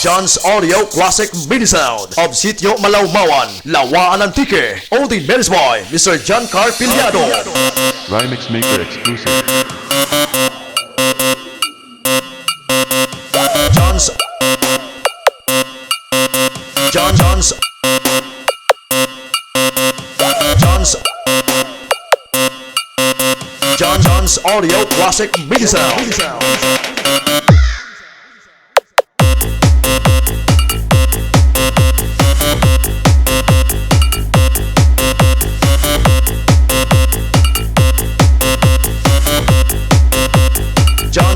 Johnz Audio Classic Mini Sound of Sitio, Malawmawan, Laua-an all the men's boy, Mr. Carl Pillado. Rymix Maker exclusive. Johnz Audio Classic Mini Sound.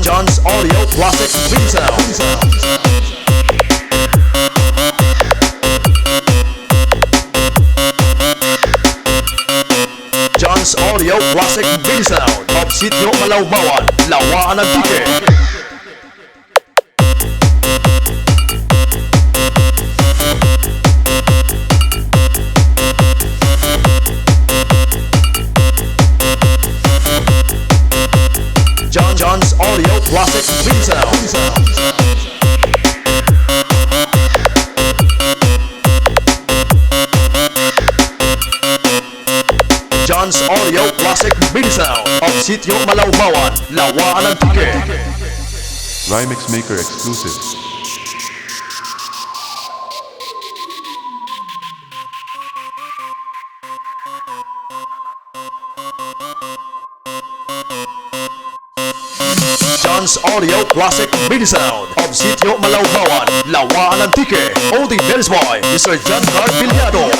Johnz Audio Classic Mini Sound. Johnz Audio Classic Mini Sound of Sitio, Malawmawan, Laua-an Johnz Audio Classic Mini Sound. Johnz Audio Classic Mini Sound of Sitio, Malawmawan, Laua-an Rymix Maker exclusive. Johnz Audio Classic Mini Sound of Sitio, Malawmawan, Laua-an all the men's boy, Mr. Carl Pillado.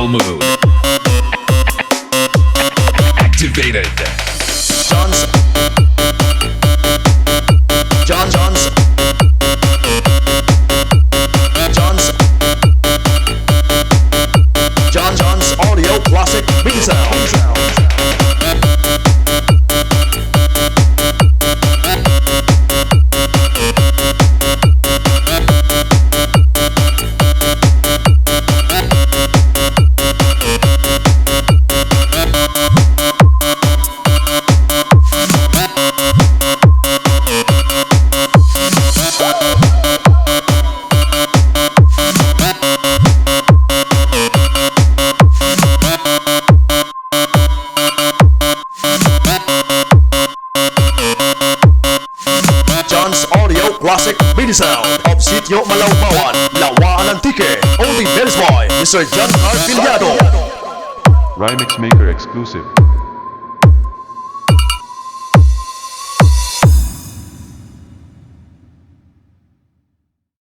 Mode activated. Johnz Audio Classic Mini Sound. Johnz Audio Classic Mini Sound of Sitio, Malawmawan, Laua-an all the men's boy, Mr. Carl Pillado. Rymix Maker exclusive.